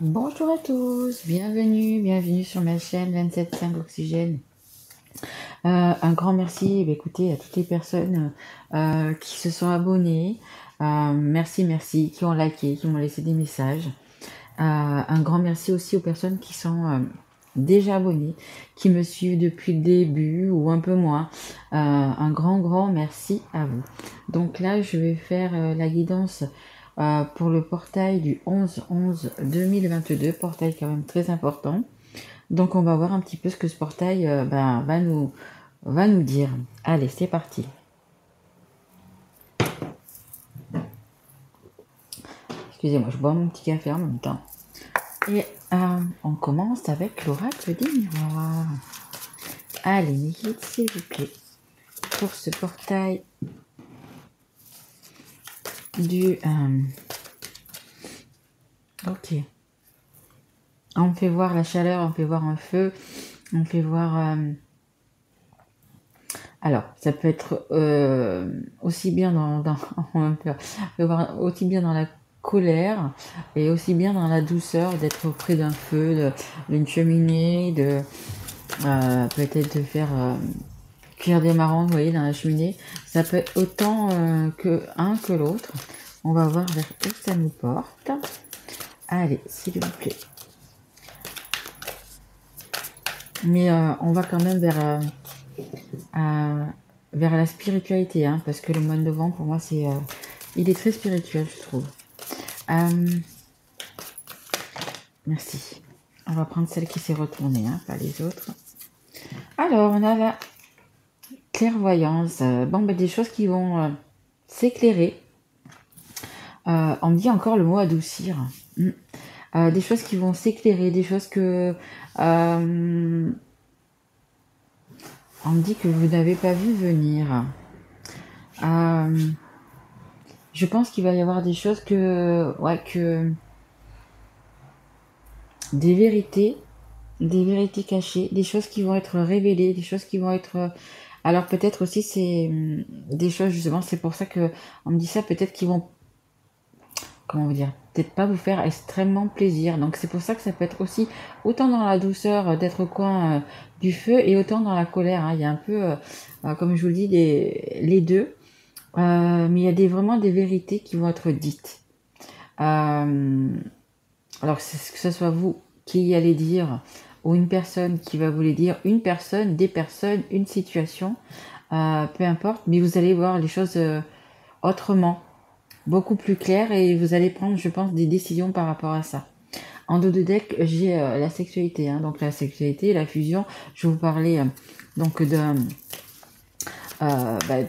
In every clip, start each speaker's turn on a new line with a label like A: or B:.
A: Bonjour à tous, bienvenue sur ma chaîne 27.5 Oxygène. Un grand merci écoutez, à toutes les personnes qui se sont abonnées. Merci, qui ont liké, qui m'ont laissé des messages. Un grand merci aussi aux personnes qui sont déjà abonnées, qui me suivent depuis le début ou un peu moins. Un grand merci à vous. Donc là, je vais faire la guidance pour le portail du 11-11-2022, portail quand même très important. Donc on va voir un petit peu ce que ce portail va nous dire. Allez, c'est parti. Excusez-moi, je bois mon petit café en même temps. Et on commence avec l'oracle des miroirs. Allez, mes guides, s'il vous plaît, pour ce portail du... ok. On me fait voir la chaleur, on me fait voir un feu, on me fait voir... alors, ça peut être aussi bien on peut voir aussi bien dans la colère et aussi bien dans la douceur d'être auprès d'un feu, d'une cheminée, peut-être de faire cuire des marrons, vous voyez, dans la cheminée. Ça peut être autant que un que l'autre. On va voir vers où ça nous porte. Allez, s'il vous plaît. Mais on va quand même vers la spiritualité, hein, parce que le mois de novembre, pour moi, il est très spirituel, je trouve. Merci. On va prendre celle qui s'est retournée, hein, pas les autres. Alors, on a la clairvoyance. Des choses qui vont s'éclairer. On me dit encore le mot adoucir. Des choses qui vont s'éclairer, des choses que... on me dit que vous n'avez pas vu venir. Je pense qu'il va y avoir des choses que des vérités cachées, des choses qui vont être révélées, des choses qui vont être... alors peut-être aussi c'est des choses, justement, c'est pour ça que on me dit ça, peut-être qu'ils vont... comment vous dire, peut-être pas vous faire extrêmement plaisir. Donc c'est pour ça que ça peut être aussi autant dans la douceur d'être au coin du feu et autant dans la colère, hein. Il y a un peu, comme je vous le dis, les deux. Mais il y a vraiment des vérités qui vont être dites. Alors que ce soit vous qui allez dire, ou une personne qui va vous les dire, une personne, des personnes, une situation, peu importe, mais vous allez voir les choses autrement, beaucoup plus claires, et vous allez prendre, je pense, des décisions par rapport à ça. En dos de deck, j'ai la sexualité, hein, donc la sexualité, la fusion. Je vais vous parler donc de...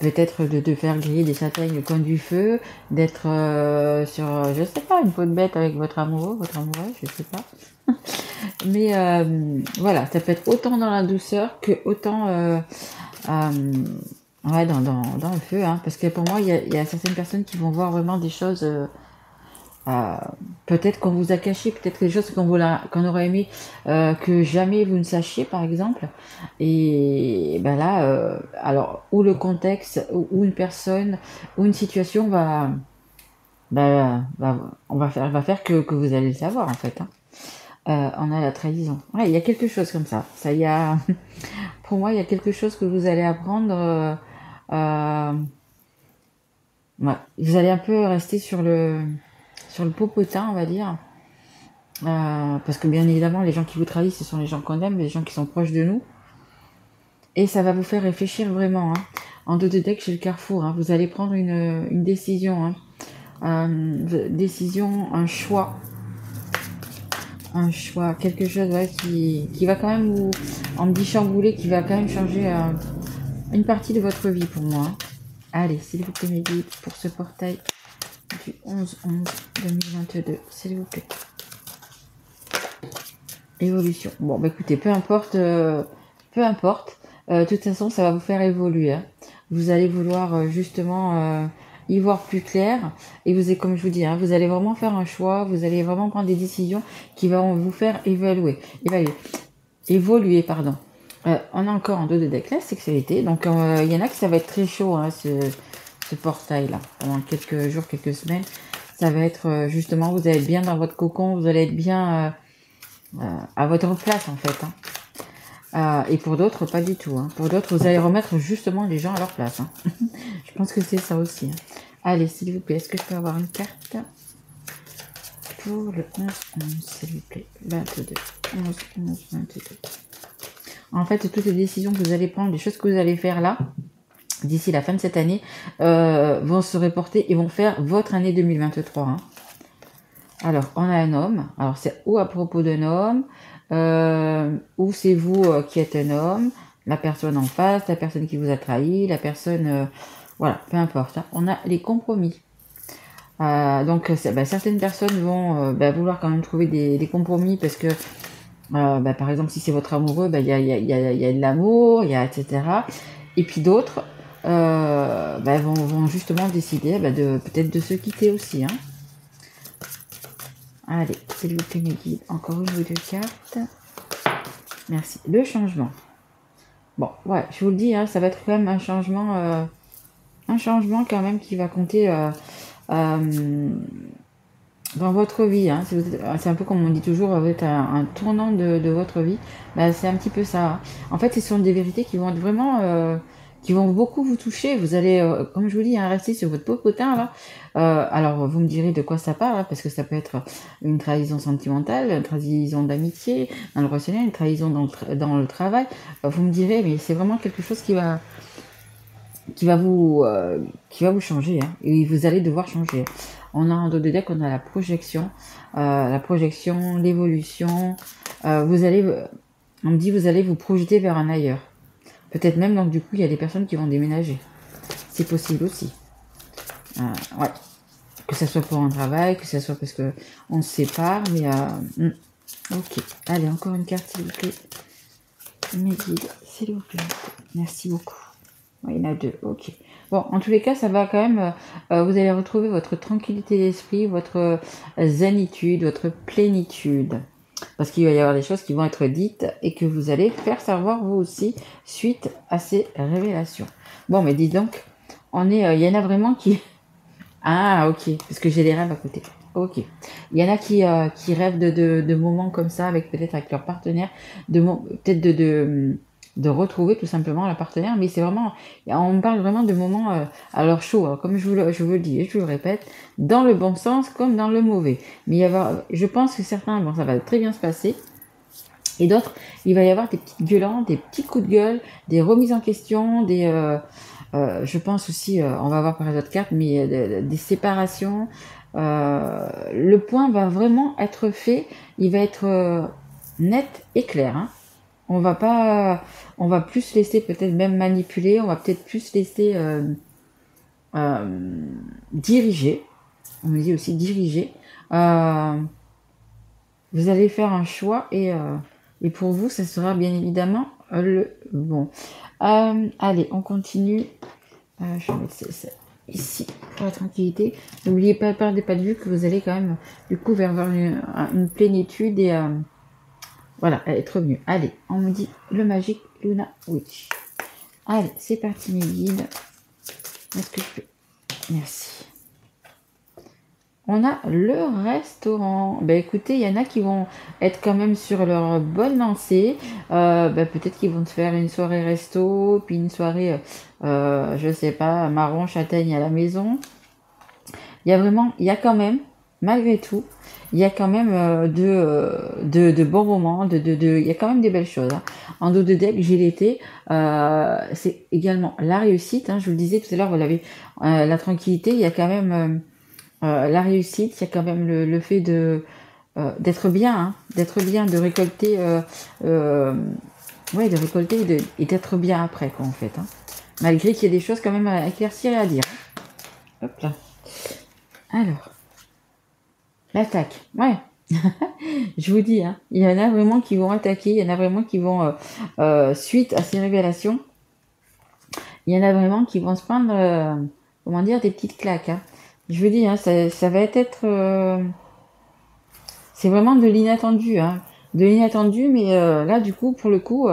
A: peut-être de faire griller des châtaignes au coin du feu, d'être sur, je sais pas, une peau de bête avec votre amoureux, je sais pas. Mais voilà, ça peut être autant dans la douceur que autant dans le feu, hein, parce que pour moi, il y a certaines personnes qui vont voir vraiment des choses... peut-être qu'on vous a caché, peut-être des choses qu'on aurait aimé que jamais vous ne sachiez, par exemple. Et ben là, alors, ou le contexte, ou une personne, ou une situation va faire que vous allez le savoir, en fait, hein. On a la trahison. Ouais, il y a quelque chose comme ça. Ça y a... pour moi, il y a quelque chose que vous allez apprendre. Ouais. Vous allez un peu rester sur le popotin, on va dire. Parce que bien évidemment, les gens qui vous trahissent, ce sont les gens qu'on aime, les gens qui sont proches de nous. Et ça va vous faire réfléchir vraiment, hein. En dos de deck, j'ai le carrefour, hein. Vous allez prendre une décision, hein. Décision, un choix, quelque chose qui va quand même vous, on me dit chambouler, qui va quand même changer une partie de votre vie pour moi, hein. Allez, s'il vous plaît, mes guides, pour ce portail du 11-11-2022, s'il vous plaît. Évolution. Bon, bah écoutez, peu importe. De toute façon, ça va vous faire évoluer, hein. Vous allez vouloir justement y voir plus clair. Et comme je vous dis, hein, vous allez vraiment faire un choix. Vous allez vraiment prendre des décisions qui vont vous faire évoluer, pardon. On a encore en dos de deck la sexualité. Donc, il y en a qui ça va être très chaud, hein, ce portail-là. Pendant quelques jours, quelques semaines, Ça va être justement, vous allez être bien dans votre cocon, vous allez être bien à votre place en fait. Et pour d'autres, pas du tout. Pour d'autres, vous allez remettre justement les gens à leur place. Je pense que c'est ça aussi. Allez, s'il vous plaît, est-ce que je peux avoir une carte pour le 11-11, s'il vous plaît. 22, 11-11, 22. En fait, toutes les décisions que vous allez prendre, les choses que vous allez faire là, d'ici la fin de cette année, vont se reporter et vont faire votre année 2023. Alors, on a un homme. Alors, c'est ou à propos d'un homme, ou c'est vous qui êtes un homme, la personne en face, la personne qui vous a trahi, la personne... voilà, peu importe. On a les compromis. Donc, certaines personnes vont vouloir quand même trouver des compromis parce que, par exemple, si c'est votre amoureux, il y a de l'amour, il y a etc. Et puis d'autres vont justement décider peut-être de se quitter aussi. Allez, s'il vous plaît, mes guides, encore une ou deux cartes. Merci. Le changement. Bon, ouais, je vous le dis, ça va être quand même un changement quand même qui va compter dans votre vie. C'est un peu comme on dit toujours, vous êtes un tournant de votre vie. C'est un petit peu ça. En fait, ce sont des vérités qui vont être vraiment... qui vont beaucoup vous toucher. Vous allez, comme je vous dis, rester sur votre popotin là. Alors, vous me direz de quoi ça parle, parce que ça peut être une trahison sentimentale, une trahison d'amitié, dans le relationnel, une trahison dans le travail. Vous me direz, mais c'est vraiment quelque chose qui va vous changer, et vous allez devoir changer. On a en dos de deck, on a la projection, l'évolution. On me dit, vous allez vous projeter vers un ailleurs. Peut-être même, donc du coup, il y a des personnes qui vont déménager. C'est possible aussi. Ouais. Que ce soit pour un travail, que ce soit parce que on se sépare, mais ok. Allez, encore une carte, s'il vous plaît. Mes guides, s'il vous plaît. Merci beaucoup. Ouais, il y en a deux, ok. Bon, en tous les cas, ça va quand même... vous allez retrouver votre tranquillité d'esprit, votre zénitude, votre plénitude. Parce qu'il va y avoir des choses qui vont être dites et que vous allez faire savoir vous aussi suite à ces révélations. Bon, mais dis donc, il y en a vraiment qui... Ah, ok, parce que j'ai les rêves à côté. Ok. Il y en a qui rêvent de moments comme ça, peut-être avec leur partenaire, peut-être de retrouver tout simplement leur partenaire, mais c'est vraiment, on parle vraiment de moments à leur chaud, comme je vous le dis et je vous le répète, dans le bon sens comme dans le mauvais. Mais je pense que certains, ça va très bien se passer, et d'autres, il va y avoir des petites gueulantes, des petits coups de gueule, des remises en question, je pense aussi, on va voir par les autres cartes, mais des séparations. Le point va vraiment être fait, il va être net et clair. On va plus laisser peut-être même manipuler, on va peut-être plus laisser diriger. On me dit aussi diriger. Vous allez faire un choix et pour vous, ça sera bien évidemment le bon. Allez, on continue. Je vais mettre ça ici pour la tranquillité. N'oubliez pas, perdez pas de vue que vous allez quand même du coup vers une plénitude et voilà, être mieux. Allez, on me dit le magique Luna Witch. Allez, c'est parti mes guides. Est-ce que je peux... Merci. On a le restaurant. Écoutez, il y en a qui vont être quand même sur leur bonne lancée. Peut-être qu'ils vont se faire une soirée resto, puis une soirée, je sais pas, marron, châtaigne à la maison. Il y a quand même, malgré tout, il y a quand même de bons moments, il y a quand même des belles choses. En dos de deck, j'ai l'été, c'est également la réussite. Je vous le disais tout à l'heure, vous l'avez, la tranquillité, il y a quand même la réussite, il y a quand même le fait d'être bien, de récolter, de récolter et d'être bien après, quoi, en fait. Malgré qu'il y ait des choses quand même à éclaircir et à dire. Hop là. Alors, l'attaque, ouais. Je vous dis, il y en a vraiment qui vont attaquer, il y en a vraiment qui vont, suite à ces révélations, il y en a vraiment qui vont se prendre, des petites claques. Je vous dis, ça va être... c'est vraiment de l'inattendu. de l'inattendu, mais là, du coup, pour le coup,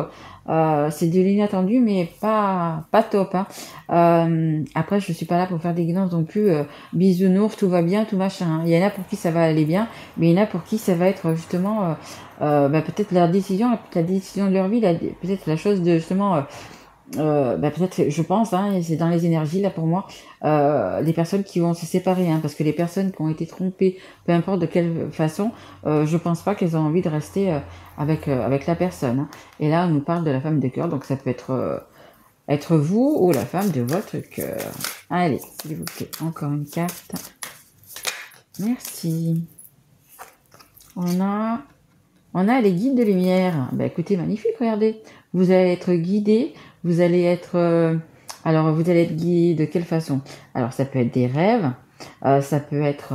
A: c'est de l'inattendu, mais pas top, hein. Après, je suis pas là pour faire des guidances non plus, bisounours, tout va bien, tout machin, hein. Il y en a pour qui ça va aller bien, mais il y en a pour qui ça va être justement, bah, peut-être la décision de leur vie, peut-être la chose de justement, peut-être, je pense, hein, et c'est dans les énergies là pour moi, les personnes qui vont se séparer, hein, parce que les personnes qui ont été trompées, peu importe de quelle façon, je pense pas qu'elles ont envie de rester avec la personne, hein. Et là, on nous parle de la femme de cœur, donc ça peut être vous ou la femme de votre cœur. Allez, s'il vous plaît, encore une carte. Merci. On a les guides de lumière. Bah écoutez, magnifique, regardez. Vous allez être guidé, vous allez être... alors, vous allez être guidé de quelle façon? Alors, ça peut être des rêves, ça peut être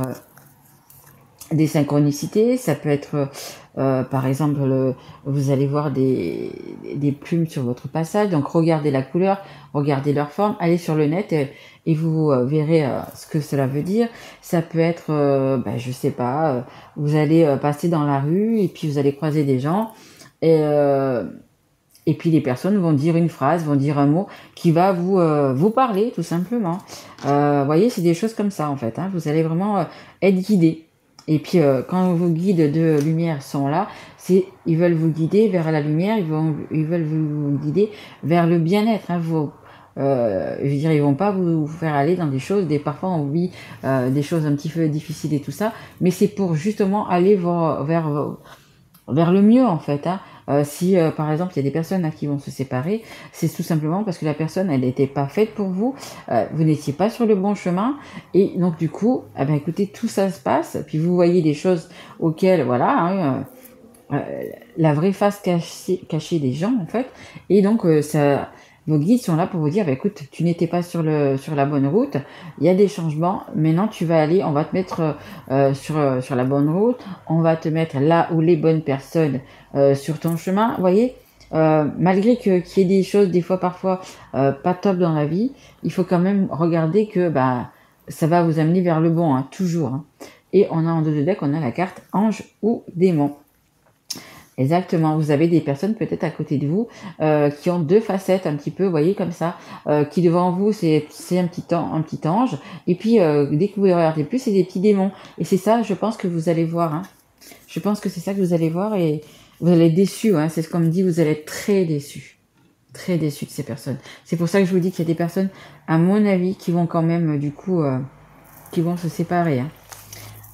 A: des synchronicités, ça peut être, par exemple, vous allez voir des plumes sur votre passage, donc regardez la couleur, regardez leur forme, allez sur le net et vous verrez ce que cela veut dire. Ça peut être, je sais pas, vous allez passer dans la rue et puis vous allez croiser des gens et puis les personnes vont dire une phrase, vont dire un mot qui va vous parler tout simplement. Voyez, c'est des choses comme ça en fait, hein. Vous allez vraiment être guidé. Et puis quand vos guides de lumière sont là, ils veulent vous guider vers la lumière, ils veulent vous guider vers le bien-être, hein. Je veux dire, ils vont pas vous faire aller dans des choses, parfois on vit des choses un petit peu difficiles et tout ça, mais c'est pour justement aller vers le mieux en fait, hein. Si par exemple il y a des personnes là, qui vont se séparer, c'est tout simplement parce que la personne elle n'était pas faite pour vous, vous n'étiez pas sur le bon chemin et donc du coup, écoutez, tout ça se passe, puis vous voyez des choses auxquelles voilà, hein, la vraie face cachée des gens en fait, et donc vos guides sont là pour vous dire, écoute, tu n'étais pas sur la bonne route, il y a des changements, maintenant tu vas aller, on va te mettre sur la bonne route, on va te mettre là où les bonnes personnes sur ton chemin, vous voyez. Malgré qu'il y ait des choses, des fois parfois pas top dans la vie, il faut quand même regarder que ça va vous amener vers le bon, hein, toujours, hein. Et on a en dos de deck, on a la carte ange ou démon. Exactement, vous avez des personnes peut-être à côté de vous qui ont deux facettes un petit peu, vous voyez, comme ça, qui devant vous c'est un petit ange, et puis dès que vous regardez plus, c'est des petits démons. Et c'est ça, je pense que vous allez voir, hein. Je pense que c'est ça que vous allez voir et vous allez être déçus, hein. C'est ce qu'on me dit, vous allez être très déçus. Très déçus de ces personnes. C'est pour ça que je vous dis qu'il y a des personnes, à mon avis, qui vont quand même, du coup, qui vont se séparer, hein.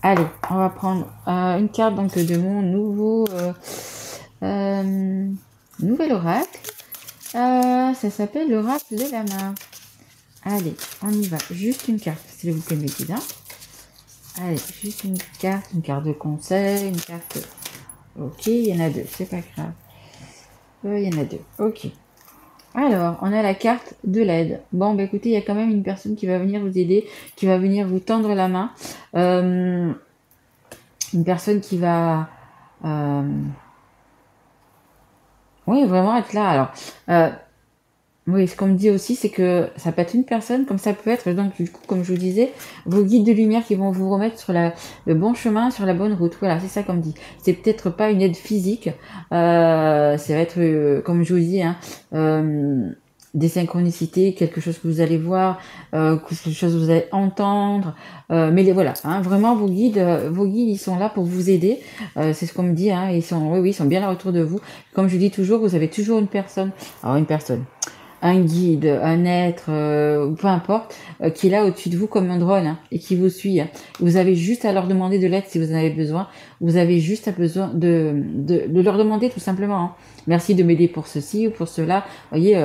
A: Allez, on va prendre une carte donc de mon nouvel oracle. Ça s'appelle l'oracle de la main. Allez, on y va. Juste une carte, s'il vous plaît, mes guides, hein. Allez, juste une carte de conseil, une carte... Ok, il y en a deux, c'est pas grave. Il y en a deux, ok. Alors, on a la carte de l'aide. Bon, écoutez, il y a quand même une personne qui va venir vous aider, qui va venir vous tendre la main. Une personne qui va... oui, vraiment être là. Alors, oui, ce qu'on me dit aussi, c'est que ça peut être une personne, comme ça peut être, donc du coup, comme je vous disais, vos guides de lumière qui vont vous remettre sur le bon chemin, sur la bonne route. Voilà, c'est ça qu'on me dit. C'est peut-être pas une aide physique, ça va être, comme je vous dis, hein, des synchronicités, quelque chose que vous allez voir, quelque chose que vous allez entendre, mais voilà, hein, vraiment vos guides, ils sont là pour vous aider. C'est ce qu'on me dit, hein, ils sont bien là autour de vous. Comme je dis toujours, vous avez toujours une personne, un guide, un être, peu importe, qui est là au-dessus de vous comme un drone, hein, et qui vous suit, hein. Vous avez juste à leur demander de l'aide si vous en avez besoin. Vous avez juste besoin de leur demander tout simplement, hein. Merci de m'aider pour ceci ou pour cela. Vous voyez,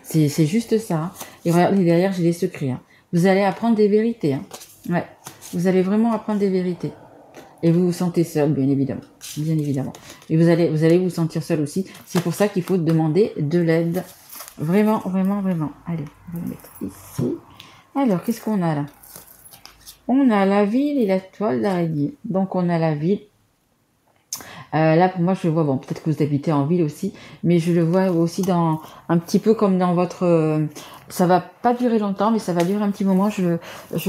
A: c'est juste ça, hein. Et regardez, derrière, j'ai des secrets, hein. Vous allez apprendre des vérités, hein. Ouais, vous allez vraiment apprendre des vérités. Et vous vous sentez seul, bien évidemment. Bien évidemment. Et vous allez vous sentir seul aussi. C'est pour ça qu'il faut demander de l'aide. Vraiment, vraiment, vraiment. Allez, on va le mettre ici. Alors, qu'est-ce qu'on a là? On a la ville et la toile d'araignée. Donc, on a la ville. Là, pour moi, je le vois, bon, peut-être que vous habitez en ville aussi, mais je le vois aussi un petit peu comme dans votre... ça va pas durer longtemps, mais ça va durer un petit moment. Je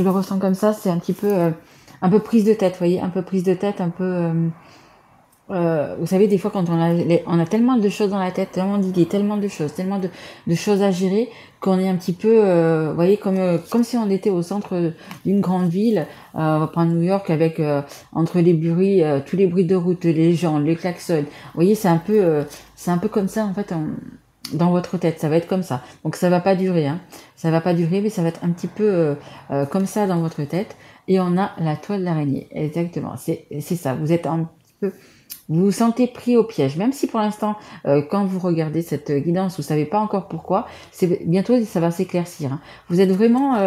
A: le ressens comme ça. C'est un petit peu prise de tête, vous voyez, un peu prise de tête, un peu... vous savez, des fois, quand on a tellement de choses dans la tête, tellement d'idées, tellement de choses, tellement de choses à gérer, qu'on est un petit peu, vous voyez, comme si on était au centre d'une grande ville. On va prendre New York avec, entre les bruits, tous les bruits de route, les gens, les klaxons. Vous voyez, c'est un peu comme ça, en fait, dans votre tête. Ça va être comme ça. Donc, ça va pas durer, hein. Ça va pas durer, mais ça va être un petit peu comme ça dans votre tête. Et on a la toile d'araignée. Exactement. C'est ça. Vous êtes un petit peu... Vous vous sentez pris au piège, même si pour l'instant, quand vous regardez cette guidance, vous savez pas encore pourquoi, bientôt ça va s'éclaircir, hein. Vous êtes vraiment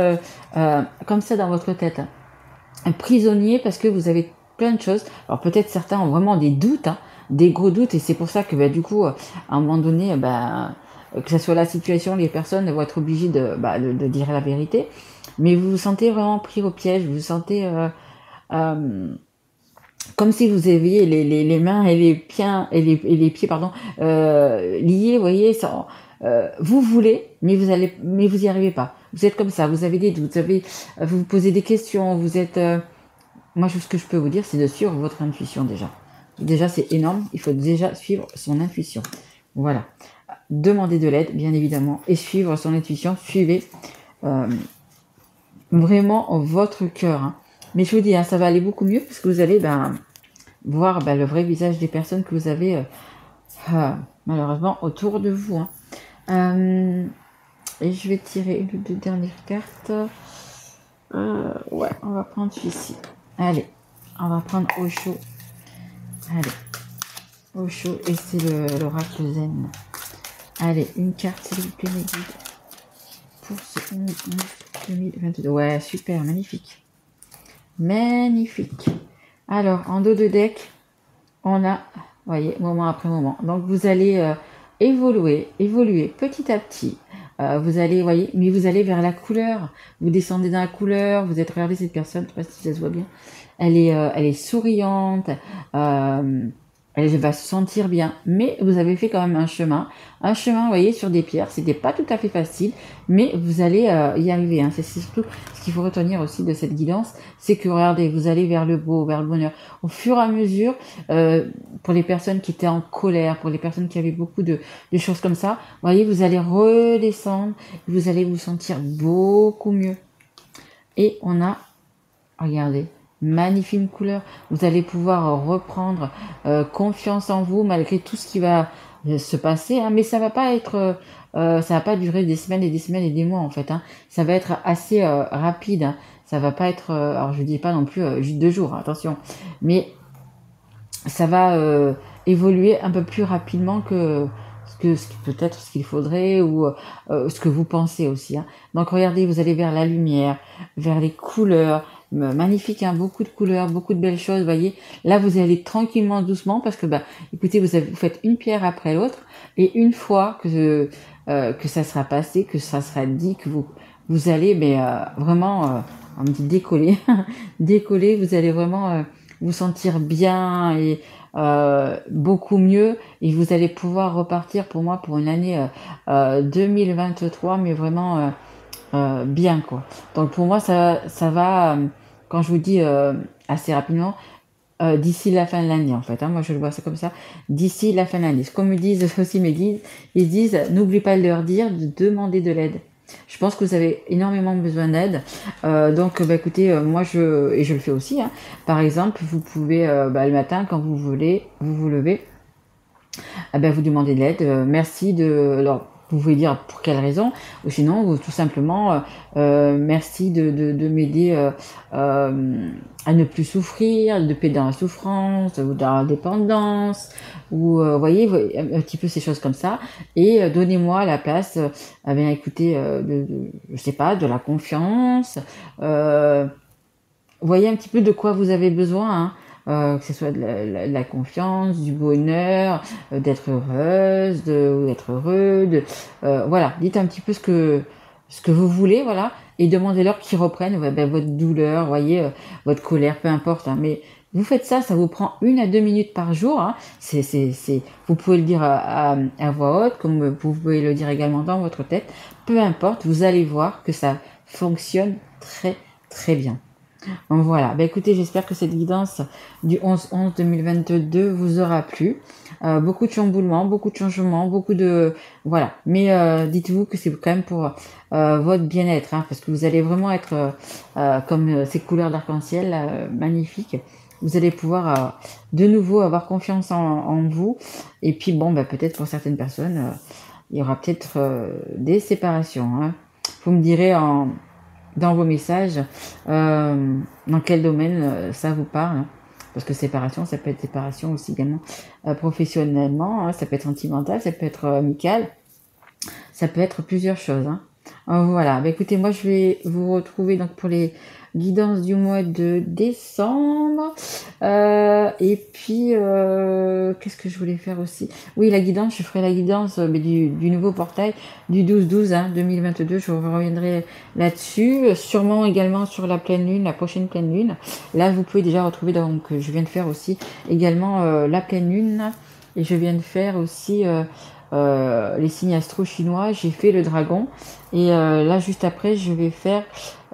A: comme ça dans votre tête, hein, un prisonnier parce que vous avez plein de choses. Alors peut-être certains ont vraiment des doutes, hein, des gros doutes, et c'est pour ça que du coup, à un moment donné, que ce soit la situation, les personnes vont être obligées de dire la vérité, mais vous vous sentez vraiment pris au piège, vous vous sentez... comme si vous aviez les mains et les pieds pardon, liés, vous voyez, ça, vous voulez, mais vous y arrivez pas. Vous êtes comme ça, vous avez des doutes, vous vous posez des questions, vous êtes, moi, ce que je peux vous dire, c'est de suivre votre intuition déjà. Déjà, c'est énorme, il faut déjà suivre son intuition. Voilà. Demandez de l'aide, bien évidemment, et suivre son intuition, suivez vraiment votre cœur, hein. Mais je vous dis, hein, ça va aller beaucoup mieux parce que vous allez voir le vrai visage des personnes que vous avez malheureusement autour de vous, hein. Et je vais tirer une ou deux dernières cartes. Ouais, on va prendre celui-ci. Allez, on va prendre Osho. Allez, Osho, et c'est l'oracle Zen. Allez, une carte, s'il vous plaît, mes guides. Pour ce 2022. Ouais, super, magnifique. Magnifique. Alors, en dos de deck, on a, voyez, moment après moment. Donc, vous allez évoluer petit à petit. Vous allez, voyez, mais vous allez vers la couleur. Vous descendez dans la couleur. Vous êtes, regardez cette personne, je ne sais pas si ça se voit bien. Elle est souriante. Elle va se sentir bien, mais vous avez fait quand même un chemin, vous voyez, sur des pierres. C'était pas tout à fait facile, mais vous allez y arriver, hein. C'est surtout ce qu'il faut retenir aussi de cette guidance, c'est que regardez, vous allez vers le beau, vers le bonheur, au fur et à mesure. Pour les personnes qui étaient en colère, pour les personnes qui avaient beaucoup de choses comme ça, vous voyez, vous allez redescendre, vous allez vous sentir beaucoup mieux. Et on a, regardez, magnifique couleur. Vous allez pouvoir reprendre confiance en vous malgré tout ce qui va se passer, hein. Mais ça va pas être, ça va pas durer des semaines et des semaines et des mois en fait, hein. Ça va être assez rapide, hein. Ça va pas être, alors je dis pas non plus juste 2 jours, hein, attention, mais ça va évoluer un peu plus rapidement que peut-être ce qu'il faudrait ou ce que vous pensez aussi, hein. Donc regardez, vous allez vers la lumière, vers les couleurs, magnifique, hein, beaucoup de couleurs, beaucoup de belles choses, voyez. Là, vous allez tranquillement, doucement, parce que, écoutez, vous faites une pierre après l'autre, et une fois que ça sera passé, que ça sera dit, que vous allez, vraiment, on me dit décoller, décoller, vous allez vraiment vous sentir bien et beaucoup mieux, et vous allez pouvoir repartir pour moi pour une année 2023, mais vraiment bien, quoi. Donc pour moi, ça va, quand je vous dis assez rapidement, d'ici la fin de l'année en fait, hein, moi je le vois ça comme ça, d'ici la fin de l'année. Comme me disent aussi mes guides, ils disent n'oublie pas de leur dire de demander de l'aide. Je pense que vous avez énormément besoin d'aide, donc écoutez, moi et je le fais aussi, hein. Par exemple, vous pouvez le matin quand vous voulez, vous levez, vous demandez de l'aide, merci alors vous pouvez dire pour quelle raison, ou sinon tout simplement merci de m'aider à ne plus souffrir, de paix dans la souffrance ou dans la dépendance, ou voyez un petit peu ces choses comme ça, et donnez-moi la place, écoutez, je sais pas, de la confiance, voyez un petit peu de quoi vous avez besoin, hein. Que ce soit de la confiance, du bonheur, d'être heureuse, d'être heureux, voilà, dites un petit peu ce que vous voulez, voilà, et demandez-leur qu'ils reprennent votre douleur, voyez, votre colère, peu importe, hein, mais vous faites ça, ça vous prend 1 à 2 minutes par jour, hein. Vous pouvez le dire à voix haute, comme vous pouvez le dire également dans votre tête, peu importe, vous allez voir que ça fonctionne très très bien. Donc voilà, bah, écoutez, j'espère que cette guidance du 11-11-2022 vous aura plu. Beaucoup de chamboulements, beaucoup de changements, beaucoup de voilà. Mais dites-vous que c'est quand même pour votre bien-être, hein, parce que vous allez vraiment être comme ces couleurs d'arc-en-ciel magnifiques. Vous allez pouvoir de nouveau avoir confiance en vous. Et puis bon, bah, peut-être pour certaines personnes, il y aura peut-être des séparations, hein. Vous me direz dans vos messages, dans quel domaine ça vous parle, hein. Parce que séparation, ça peut être séparation aussi également professionnellement, hein, ça peut être sentimental, ça peut être amical, ça peut être plusieurs choses, hein. Voilà, bah, écoutez, moi je vais vous retrouver donc pour les guidances du mois de décembre. Et puis, qu'est-ce que je voulais faire aussi? Oui, la guidance, je ferai la guidance mais du nouveau portail du 12-12, hein, 2022. Je vous reviendrai là-dessus. Sûrement également sur la pleine lune, la prochaine pleine lune. Là, vous pouvez déjà retrouver, donc je viens de faire aussi également la pleine lune. Et je viens de faire aussi les signes astro chinois. J'ai fait le dragon. Et là, juste après, je vais faire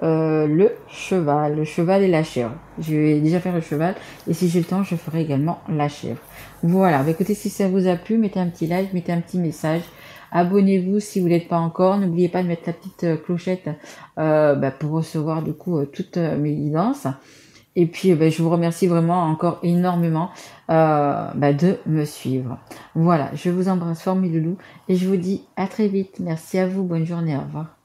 A: le cheval et la chèvre. Je vais déjà faire le cheval et si j'ai le temps, je ferai également la chèvre. Voilà, bah, écoutez, si ça vous a plu, mettez un petit like, mettez un petit message. Abonnez-vous si vous n'êtes pas encore. N'oubliez pas de mettre la petite clochette bah, pour recevoir du coup toutes mes guidances. Et puis, bah, je vous remercie vraiment encore énormément bah, de me suivre. Voilà, je vous embrasse fort mes loulous et je vous dis à très vite. Merci à vous, bonne journée, au revoir.